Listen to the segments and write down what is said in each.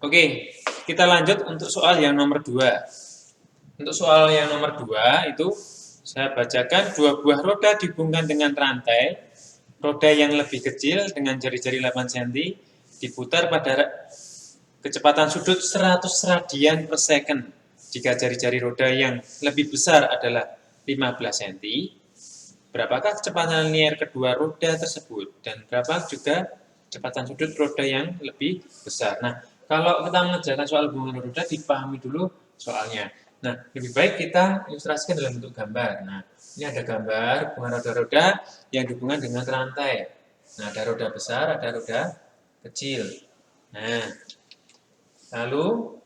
Oke, kita lanjut untuk soal yang nomor 2. Untuk soal yang nomor 2 itu saya bacakan dua buah roda dihubungkan dengan rantai. Roda yang lebih kecil dengan jari-jari 8 cm diputar pada kecepatan sudut 100 radian per second. Jika jari-jari roda yang lebih besar adalah 15 cm, berapakah kecepatan linear kedua roda tersebut? Dan berapa juga kecepatan sudut roda yang lebih besar? Nah, kalau kita mengerjakan soal hubungan roda, dipahami dulu soalnya. Nah, lebih baik kita ilustrasikan dalam bentuk gambar. Nah, ini ada gambar hubungan roda-roda yang dihubungkan dengan rantai. Nah, ada roda besar, ada roda kecil. Nah, lalu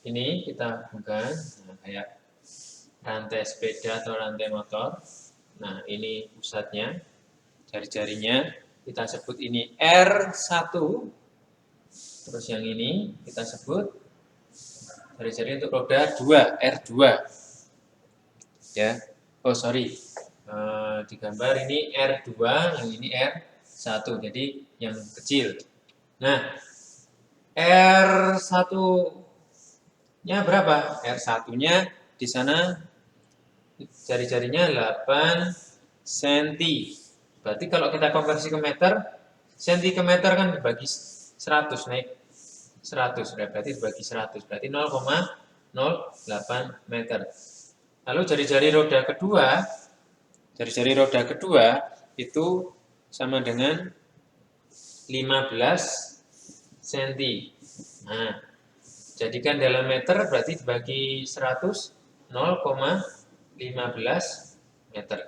ini kita hubungkan kayak rantai sepeda atau rantai motor. Nah, ini pusatnya, jari-jarinya kita sebut ini R1. Terus yang ini kita sebut jari-jari untuk roda 2, R2. Ya. Oh, sorry. Di gambar ini R2, yang ini R1. Jadi yang kecil. Nah, R1-nya berapa? R1-nya di sana jari-jarinya 8 cm. Berarti kalau kita konversi ke meter, cm ke meter kan dibagi 100, naik 100, berarti dibagi 100, berarti 0,08 meter. Lalu jari-jari roda kedua itu sama dengan 15 cm. Nah, jadikan dalam meter berarti dibagi 100, 0,15 meter.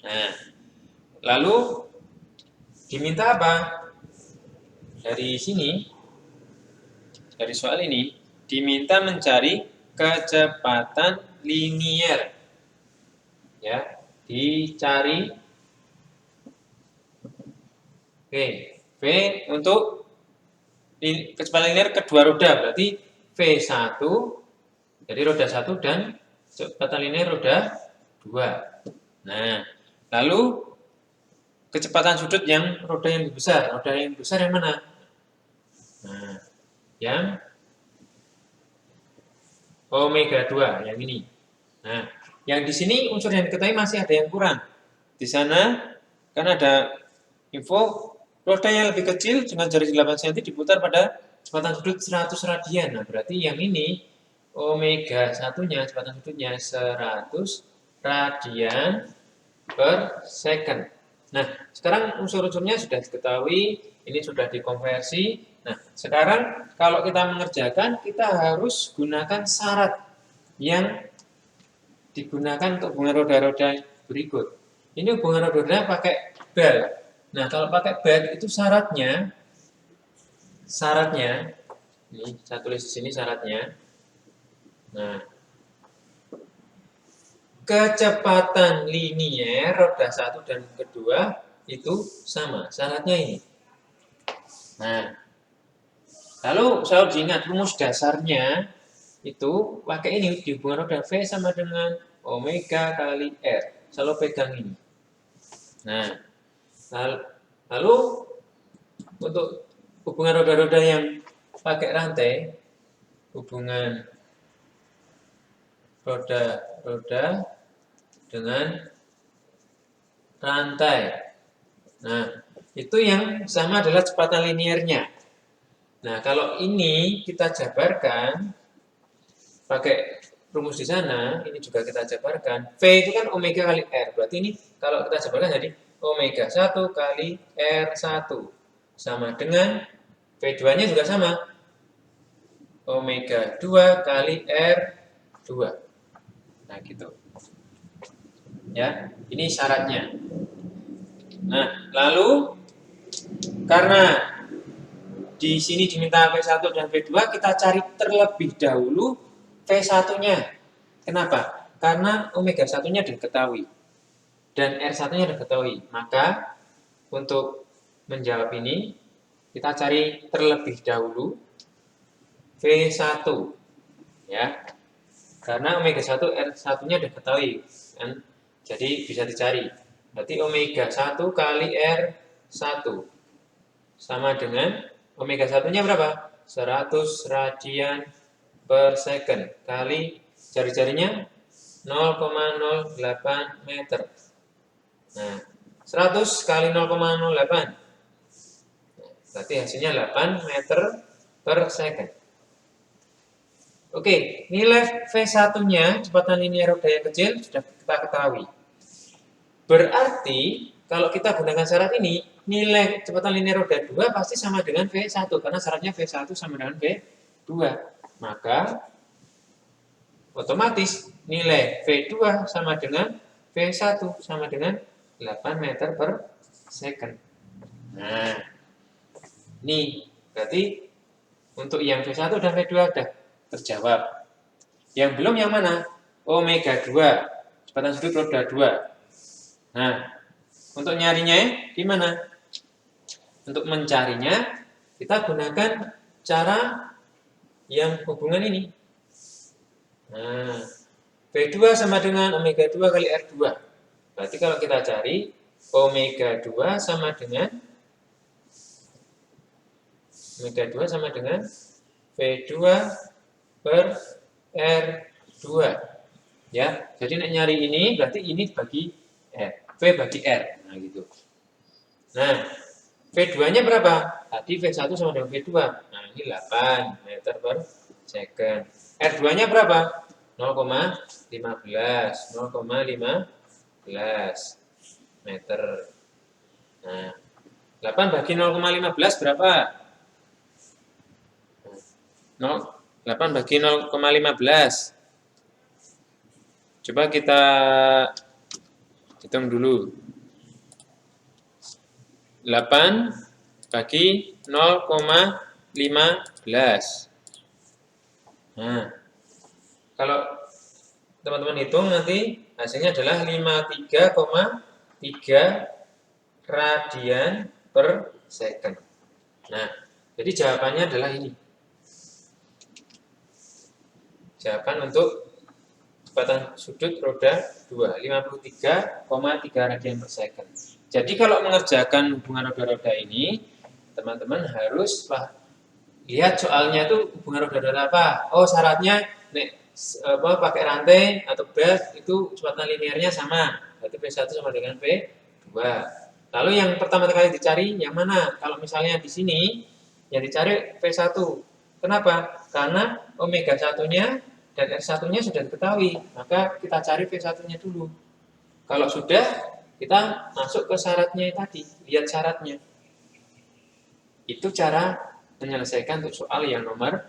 Nah, lalu diminta apa? Dari sini, dari soal ini, diminta mencari kecepatan linier. Ya, dicari. Oke, V untuk kecepatan linier kedua roda, berarti V1, jadi roda 1 dan kecepatan linier roda 2. Nah, lalu kecepatan sudut yang roda yang lebih besar. Roda yang besar yang mana? Nah, yang omega 2, yang ini. Nah, yang di sini unsur yang diketahui masih ada yang kurang. Di sana kan ada info roda yang lebih kecil dengan jari 8 cm diputar pada kecepatan sudut 100 radian. Nah, berarti yang ini omega 1-nya, kecepatan sudutnya 100 radian per second. Nah, sekarang unsur-unsurnya sudah diketahui, ini sudah dikonversi. Nah, sekarang kalau kita mengerjakan, kita harus gunakan syarat yang digunakan untuk hubungan roda-roda berikut. Ini hubungan roda pakai bel. Nah, kalau pakai bel itu syaratnya, ini saya tulis di sini syaratnya. Nah, kecepatan linier roda 1 dan kedua itu sama. Syaratnya ini. Nah, lalu selalu diingat rumus dasarnya itu pakai ini di hubungan roda V sama dengan omega kali R. Selalu pegang ini. Nah, lalu untuk hubungan roda-roda yang pakai rantai, hubungan roda-roda dengan rantai. Nah, itu yang sama adalah kecepatan liniernya. Nah, kalau ini kita jabarkan pakai rumus di sana, ini juga kita jabarkan. V itu kan omega kali R. Berarti ini kalau kita jabarkan jadi omega 1 kali R1 sama dengan V2-nya juga sama. Omega 2 kali R2. Nah, gitu. Ya, ini syaratnya. Nah, lalu karena di sini diminta V1 dan V2, kita cari terlebih dahulu V1-nya. Kenapa? Karena omega 1-nya diketahui dan R1-nya diketahui. Maka untuk menjawab ini kita cari terlebih dahulu V1. Ya. Karena omega 1 R1-nya diketahui kan? Jadi bisa dicari. Berarti omega 1 kali R1 sama dengan Omega satunya berapa? 100 radian per second kali jari-jarinya 0,08 meter. Nah, 100 kali 0,08. Berarti hasilnya 8 meter per second. Oke, nilai V1-nya, kecepatan linear roda yang kecil, sudah kita ketahui. Berarti, kalau kita gunakan syarat ini, nilai kecepatan linear roda 2 pasti sama dengan V1, karena syaratnya V1 sama dengan V2. Maka, otomatis nilai V2 sama dengan V1 sama dengan 8 meter per second. Nah, ini berarti untuk yang V1 dan V2 sudah terjawab. Yang belum yang mana? Omega 2, kecepatan sudut roda 2. Nah, untuk nyarinya gimana? Untuk mencarinya, kita gunakan cara yang hubungan ini. Nah, V2 sama dengan omega 2 kali R2. Berarti kalau kita cari, omega 2 sama dengan V2 per R2. Ya, jadi nyari ini berarti ini bagi R, V bagi R. Nah, gitu. Nah, V2-nya berapa? Tadi V1 sama dengan V2. Nah, ini 8 meter per second. R2-nya berapa? 0,15 meter. Nah, 8 bagi 0,15 berapa? 8 bagi 0,15. Coba kita hitung dulu. 8 bagi 0,15. Nah, kalau teman-teman hitung nanti hasilnya adalah 53,3 radian per second. Nah, jadi jawabannya adalah ini. Jawaban untuk kecepatan sudut roda 2, 53,3 radian per second. Jadi kalau mengerjakan hubungan roda-roda ini, teman-teman harus lihat soalnya itu hubungan roda-roda apa. Oh, syaratnya pakai rantai atau belt itu kecepatan linearnya sama. Berarti V1 sama dengan V2. Lalu yang pertama kali dicari yang mana? Kalau misalnya di sini yang dicari V1. Kenapa? Karena omega 1-nya dan R1-nya sudah diketahui, maka kita cari V1-nya dulu. Kalau sudah, kita masuk ke syaratnya tadi, lihat syaratnya. Itu cara menyelesaikan untuk soal yang nomor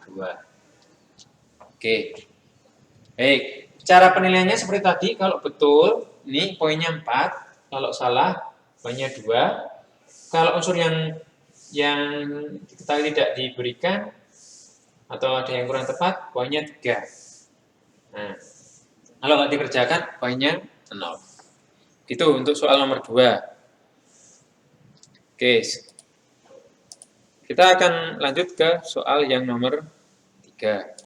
2. Oke. Baik, cara penilaiannya seperti tadi, kalau betul, ini poinnya 4, kalau salah, poinnya 2. Kalau unsur yang diketahui tidak diberikan, atau ada yang kurang tepat, poinnya 3. Nah, kalau nggak dikerjakan, poinnya 0. Gitu untuk soal nomor 2. Oke, kita akan lanjut ke soal yang nomor 3.